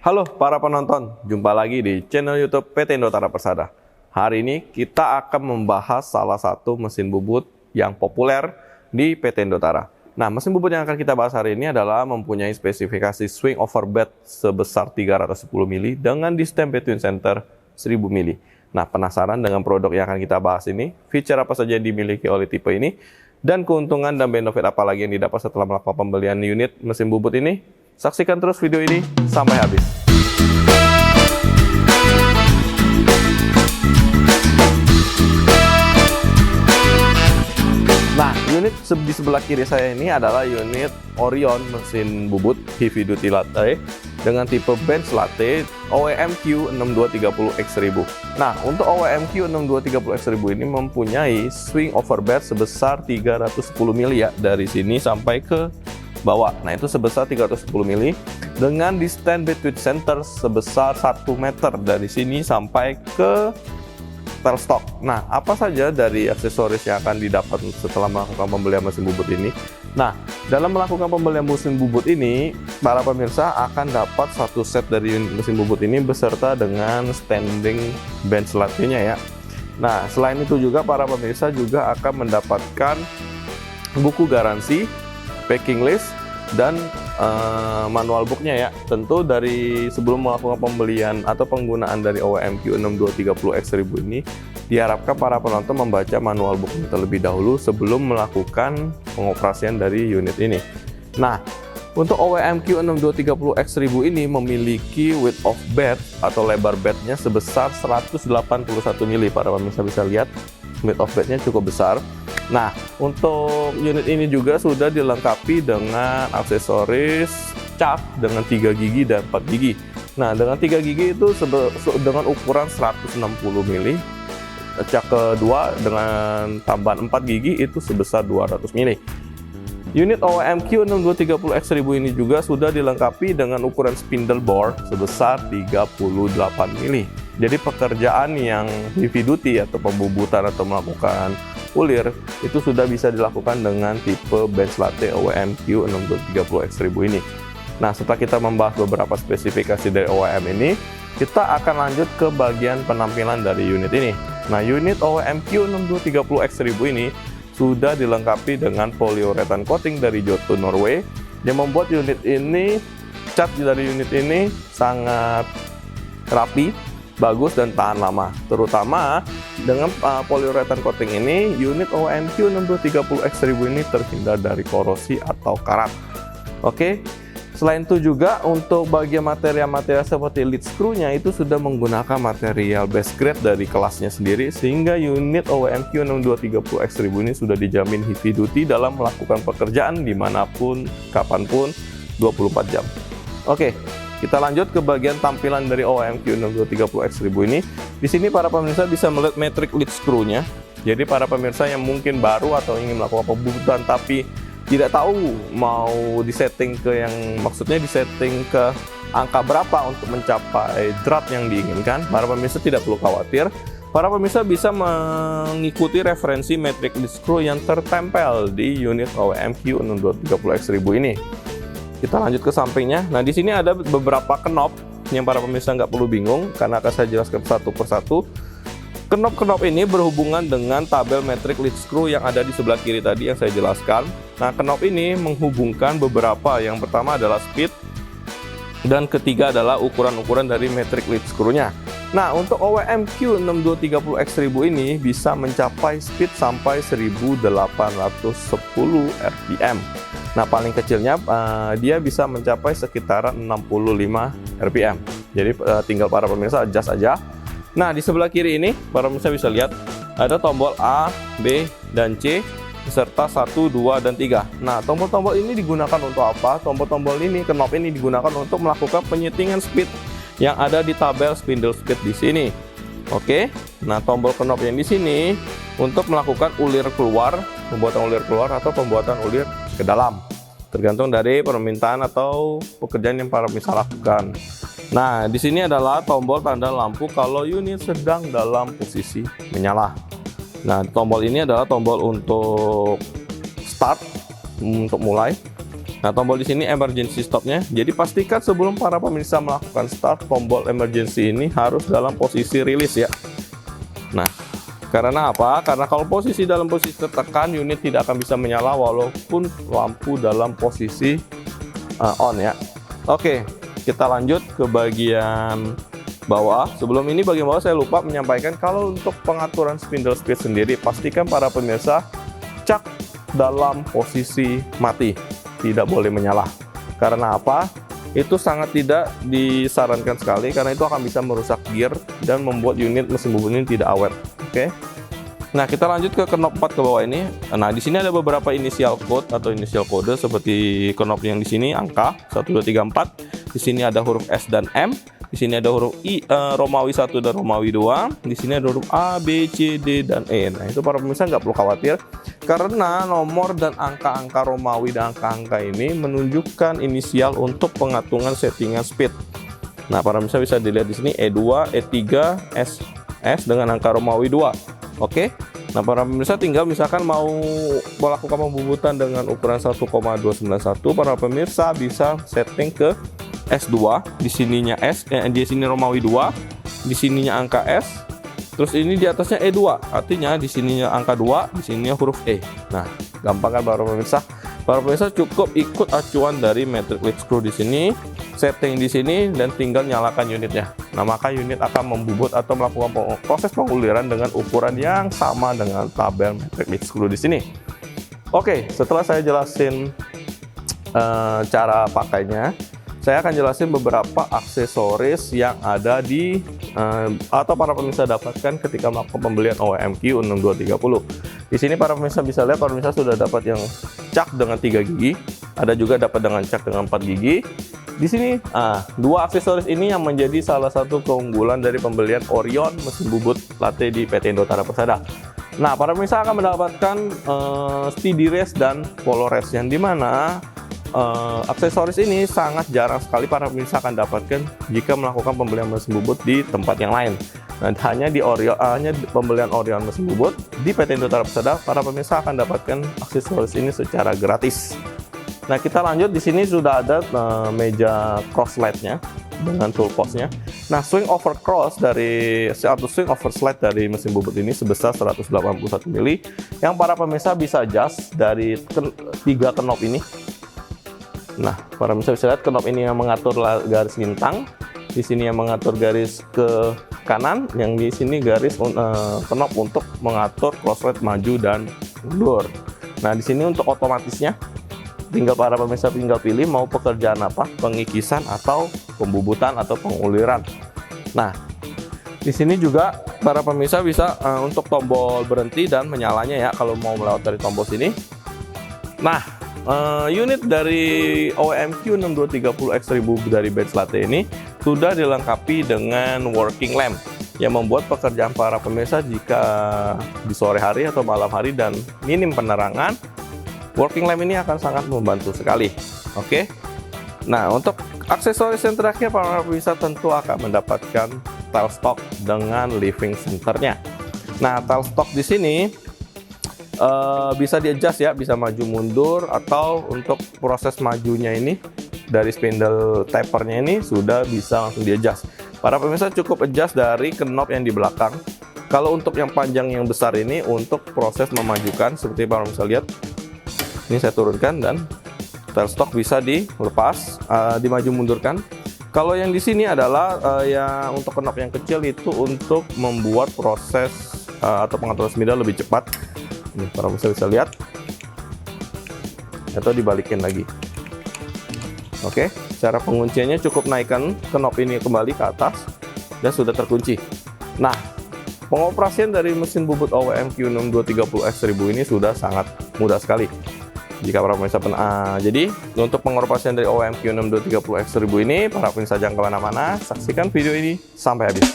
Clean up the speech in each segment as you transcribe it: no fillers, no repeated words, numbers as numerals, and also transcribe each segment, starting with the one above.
Halo para penonton, jumpa lagi di channel YouTube PT Indotara Persada. Hari ini kita akan membahas salah satu mesin bubut yang populer di PT Indotara. Nah, mesin bubut yang akan kita bahas hari ini adalah mempunyai spesifikasi swing over bed sebesar 310 mili dengan distance between center 1000 mili. Nah, penasaran dengan produk yang akan kita bahas ini? Feature apa saja yang dimiliki oleh tipe ini? Dan keuntungan dan benefit apa lagi yang didapat setelah melakukan pembelian unit mesin bubut ini? Saksikan terus video ini sampai habis. Nah, unit di sebelah kiri saya ini adalah unit Orion mesin bubut heavy duty latte dengan tipe bench latte OEM-Q 6230X1000. Nah, untuk OEM-Q 6230X1000 ini mempunyai swing over bed sebesar 310 mili ya, dari sini sampai ke bawah. Nah, itu sebesar 310 mili dengan distance between center sebesar 1 meter dari sini sampai ke tailstock. Nah, apa saja dari aksesoris yang akan didapat setelah melakukan pembelian mesin bubut ini? Nah, dalam melakukan pembelian mesin bubut ini, para pemirsa akan dapat satu set dari mesin bubut ini beserta dengan standing bench latte-nya ya. Nah, selain itu juga para pemirsa juga akan mendapatkan buku garansi, packing list, dan manual booknya ya. Tentu dari sebelum melakukan pembelian atau penggunaan dari OEM-Q 6230X1000 ini, diharapkan para penonton membaca manual booknya terlebih dahulu sebelum melakukan pengoperasian dari unit ini. Nah, untuk OEM-Q 6230X1000 ini memiliki width of bed atau lebar bednya sebesar 181 mili. Para pemirsa bisa lihat width of bednya cukup besar. Nah, untuk unit ini juga sudah dilengkapi dengan aksesoris cak dengan 3 gigi dan 4 gigi. Nah, dengan 3 gigi itu dengan ukuran 160 mili. Cak kedua dengan tambahan 4 gigi itu sebesar 200 mili. Unit OEM-Q 6230X1000 ini juga sudah dilengkapi dengan ukuran spindle bore sebesar 38 mili. Jadi pekerjaan yang heavy duty atau pembubutan atau melakukan ulir itu sudah bisa dilakukan dengan tipe bench latte OEM-Q 6230X1000 ini. Nah, setelah kita membahas beberapa spesifikasi dari OEM ini, kita akan lanjut ke bagian penampilan dari unit ini. Nah, unit OEM-Q 6230X1000 ini sudah dilengkapi dengan polyurethane coating dari Jotun Norway yang membuat unit ini, cat dari unit ini sangat rapi, bagus dan tahan lama. Terutama dengan polyurethane coating ini, unit OEM-Q 6230X1000 ini terhindar dari korosi atau karat. Oke. Selain itu juga untuk bagian material seperti lead screw-nya itu sudah menggunakan material base grade dari kelasnya sendiri, sehingga unit OEM-Q 6230X1000 ini sudah dijamin heavy duty dalam melakukan pekerjaan dimanapun, kapanpun, 24 jam. Oke. Kita lanjut ke bagian tampilan dari OEM-Q 6230X1000 ini. Di sini para pemirsa bisa melihat metric lead screw-nya. Jadi para pemirsa yang mungkin baru atau ingin melakukan pembubutan tapi tidak tahu mau disetting ke maksudnya disetting ke angka berapa untuk mencapai drat yang diinginkan, para pemirsa tidak perlu khawatir. Para pemirsa bisa mengikuti referensi metric lead screw yang tertempel di unit OEM-Q 6230X1000 ini. Kita lanjut ke sampingnya. Nah, di sini ada beberapa knob yang para pemirsa nggak perlu bingung karena akan saya jelaskan satu persatu. Knob-knob ini berhubungan dengan tabel metric lead screw yang ada di sebelah kiri tadi yang saya jelaskan. Nah, knob ini menghubungkan beberapa. Yang pertama adalah speed dan ketiga adalah ukuran-ukuran dari metric lead screw-nya. Nah, untuk OEM-Q 6230X1000 ini bisa mencapai speed sampai 1810 rpm. Nah, paling kecilnya dia bisa mencapai sekitaran 65 rpm. Jadi tinggal para pemirsa adjust aja. Nah, di sebelah kiri ini para pemirsa bisa lihat ada tombol A, B, dan C beserta 1, 2, dan 3. Nah, tombol-tombol ini digunakan untuk apa? Tombol-tombol ini, knob ini digunakan untuk melakukan penyetingan speed yang ada di tabel spindle speed di sini. Oke. Nah, tombol knob yang di sini untuk melakukan ulir keluar, pembuatan ulir keluar atau pembuatan ulir ke dalam, tergantung dari permintaan atau pekerjaan yang para pemirsa lakukan. Nah, di sini adalah tombol tanda lampu kalau unit sedang dalam posisi menyala. Nah, tombol ini adalah tombol untuk start, untuk mulai. Nah, tombol di sini emergency stopnya. Jadi pastikan sebelum para pemirsa melakukan start, tombol emergency ini harus dalam posisi rilis ya. Nah, karena apa? Karena kalau posisi dalam posisi tertekan, unit tidak akan bisa menyala walaupun lampu dalam posisi on ya. Oke, kita lanjut ke bagian bawah. Sebelum ini bagian bawah saya lupa menyampaikan kalau untuk pengaturan spindle speed sendiri, pastikan para pemirsa cak dalam posisi mati. Tidak boleh menyala. Karena apa? Itu sangat tidak disarankan sekali karena itu akan bisa merusak gear dan membuat unit mesin bubut ini tidak awet. Oke. Nah, kita lanjut ke knob 4 ke bawah ini. Nah, di sini ada beberapa inisial code atau inisial kode seperti knob yang di sini angka 1 2 3 4. Di sini ada huruf S dan M. Di sini ada huruf Romawi 1 dan Romawi 2. Di sini ada huruf A, B, C, D, dan E. Nah, itu para pemirsa nggak perlu khawatir. Karena nomor dan angka-angka Romawi dan angka-angka ini menunjukkan inisial untuk pengatungan settingan speed. Nah, para pemirsa bisa dilihat di sini E2, E3, S dengan angka Romawi 2. Oke. Nah, para pemirsa tinggal misalkan mau melakukan pembubutan dengan ukuran 1,291, para pemirsa bisa setting ke S2, di sininya di sini Romawi 2, di sininya angka S, terus ini di atasnya E2, artinya di sininya angka 2, di sininya huruf E. Nah, gampang kan para pemirsa? Para pemirsa cukup ikut acuan dari metric lead screw di sini, setting di sini, dan tinggal nyalakan unitnya. Nah, maka unit akan membubut atau melakukan proses penguliran dengan ukuran yang sama dengan tabel metric lead screw di sini. Oke, setelah saya jelasin cara pakainya, saya akan jelasin beberapa aksesoris yang ada di atau para pemirsa dapatkan ketika melakukan pembelian OEMQ 6230. Di sini para pemirsa bisa lihat, para pemirsa sudah dapat yang cak dengan 3 gigi, ada juga dapat dengan cak dengan 4 gigi. Di sini dua aksesoris ini yang menjadi salah satu keunggulan dari pembelian Orion mesin bubut latte di PT Indotara Persada. Nah, para pemirsa akan mendapatkan steady race dan polo race yang dimana aksesoris ini sangat jarang sekali para pemirsa akan dapatkan jika melakukan pembelian mesin bubut di tempat yang lain. Nah, hanya di pembelian Orion mesin bubut di PT Indotara Persada, para pemirsa akan dapatkan aksesoris ini secara gratis. Nah, kita lanjut. Di sini sudah ada meja cross slide-nya dengan tool post-nya. Nah, swing over cross atau swing over slide dari mesin bubut ini sebesar 181 mili yang para pemirsa bisa adjust dari 3 knob ini. Nah, para pemirsa bisa lihat knob ini yang mengatur garis lintang, di sini yang mengatur garis ke kanan, yang di sini garis knob untuk mengatur cross slide maju dan mundur. Nah, di sini untuk otomatisnya tinggal para pemirsa tinggal pilih mau pekerjaan apa, pengikisan atau pembubutan atau penguliran. Nah, di sini juga para pemirsa bisa untuk tombol berhenti dan menyalanya ya kalau mau melewat dari tombol sini. Nah, unit dari OEMQ 6230 X1000 dari Benz Latte ini sudah dilengkapi dengan working lamp yang membuat pekerjaan para pemirsa jika di sore hari atau malam hari dan minim penerangan, working lamp ini akan sangat membantu sekali. Oke. Nah, untuk aksesoris yang terakhir, para pemirsa tentu akan mendapatkan tailstock dengan living centernya. Nah, tailstock di sini bisa di-adjust ya, bisa maju mundur, atau untuk proses majunya ini dari spindle tapernya ini sudah bisa langsung di-adjust. Para pemirsa cukup adjust dari knob yang di belakang. Kalau untuk yang panjang yang besar ini untuk proses memajukan, seperti para pemirsa lihat, ini saya turunkan dan tailstock bisa dilepas, dimaju mundurkan. Kalau yang di sini adalah yang untuk knob yang kecil itu untuk membuat proses atau pengaturan spindle lebih cepat. Ini para pemirsa bisa lihat, atau dibalikin lagi. Oke, cara pengunciannya cukup naikkan knob ini kembali ke atas dan sudah terkunci. Nah, pengoperasian dari mesin bubut OEMQ 6230 X1000 ini sudah sangat mudah sekali. Jika para pemirsa jadi untuk pengoperasian dari OEMQ 6230 X1000 ini, para pemirsa jangan kemana-mana, saksikan video ini sampai habis.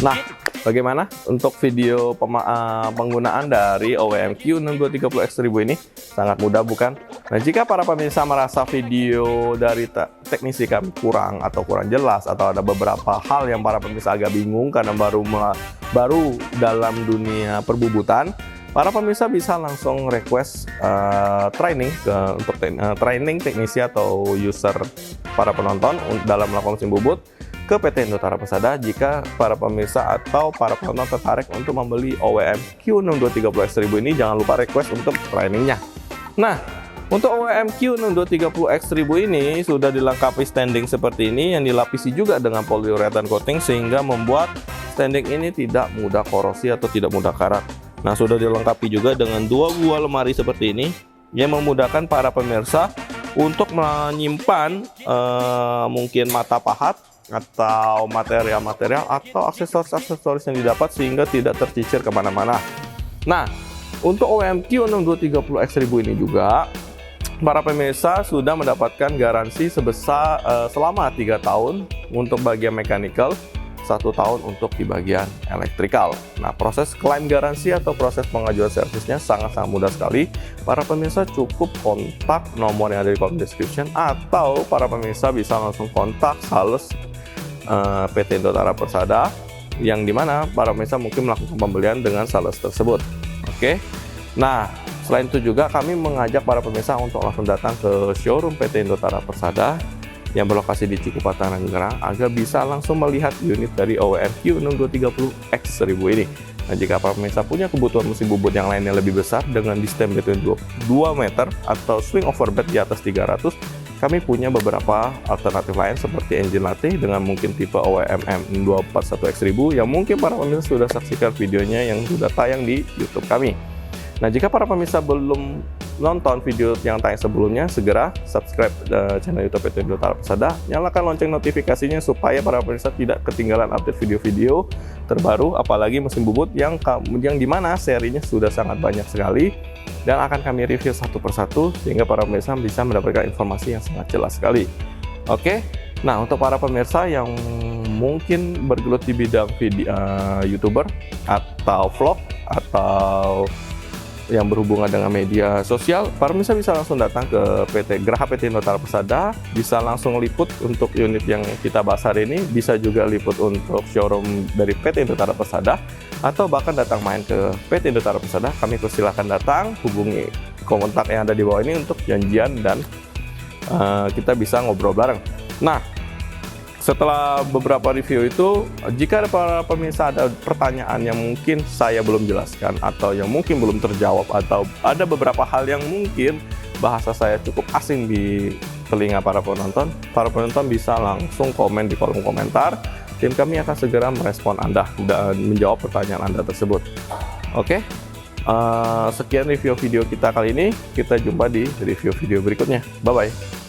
Nah, bagaimana untuk video penggunaan dari OWM-Q 6230X1000 ini? Sangat mudah bukan? Nah, jika para pemirsa merasa video dari teknisi kami kurang atau kurang jelas, atau ada beberapa hal yang para pemirsa agak bingung karena baru dalam dunia perbubutan, para pemirsa bisa langsung request training untuk training teknisi atau user para penonton dalam melakukan mesin bubut ke PT Indotara Persada jika para pemirsa atau para penonton tertarik untuk membeli OWM-Q 6230X1000 ini. Jangan lupa request untuk trainingnya. Nah, untuk OWM-Q 6230X1000 ini sudah dilengkapi standing seperti ini yang dilapisi juga dengan polyurethane coating sehingga membuat standing ini tidak mudah korosi atau tidak mudah karat. Nah, sudah dilengkapi juga dengan dua buah lemari seperti ini yang memudahkan para pemirsa untuk menyimpan mungkin mata pahat atau material-material atau aksesoris-aksesoris yang didapat sehingga tidak tercicir kemana-mana. Nah, untuk OWM-Q 6230X1000 ini juga para pemirsa sudah mendapatkan garansi sebesar selama 3 tahun untuk bagian mechanical, 1 tahun untuk di bagian elektrikal. Nah, proses klaim garansi atau proses pengajuan servisnya sangat-sangat mudah sekali. Para pemirsa cukup kontak nomor yang ada di kolom description, atau para pemirsa bisa langsung kontak sales PT Indotara Persada, yang dimana para pemirsa mungkin melakukan pembelian dengan sales tersebut. Oke. Nah, selain itu juga kami mengajak para pemirsa untuk langsung datang ke showroom PT Indotara Persada yang berlokasi di Cikupatang, Tangerang, agar bisa langsung melihat unit dari OWM-Q 6230X1000 ini. Nah, jika para pemirsa punya kebutuhan mesin bubut yang lainnya lebih besar dengan distance between 2 meter atau swing overbed di atas 300, kami punya beberapa alternatif lain seperti engine latte dengan mungkin tipe OWM M241X1000 yang mungkin para pemirsa sudah saksikan videonya yang sudah tayang di YouTube kami. Nah, jika para pemirsa belum nonton video yang tayang sebelumnya, segera subscribe channel YouTube PT Indotara Persada, nyalakan lonceng notifikasinya supaya para pemirsa tidak ketinggalan update video-video terbaru, apalagi mesin bubut yang dimana serinya sudah sangat banyak sekali dan akan kami review satu persatu sehingga para pemirsa bisa mendapatkan informasi yang sangat jelas sekali. Oke, nah untuk para pemirsa yang mungkin bergelut di bidang video YouTuber atau vlog atau yang berhubungan dengan media sosial, para pemirsa bisa langsung datang ke Geraha PT Indotara Persada, bisa langsung liput untuk unit yang kita bahas hari ini, bisa juga liput untuk showroom dari PT Indotara Persada, atau bahkan datang main ke PT Indotara Persada. Kami persilahkan datang, hubungi kontak yang ada di bawah ini untuk janjian dan kita bisa ngobrol bareng. Nah, setelah beberapa review itu, jika para pemirsa ada pertanyaan yang mungkin saya belum jelaskan atau yang mungkin belum terjawab, atau ada beberapa hal yang mungkin bahasa saya cukup asing di telinga para penonton bisa langsung komen di kolom komentar. Tim kami akan segera merespon Anda dan menjawab pertanyaan Anda tersebut. Oke, sekian review video kita kali ini. Kita jumpa di review video berikutnya. Bye-bye.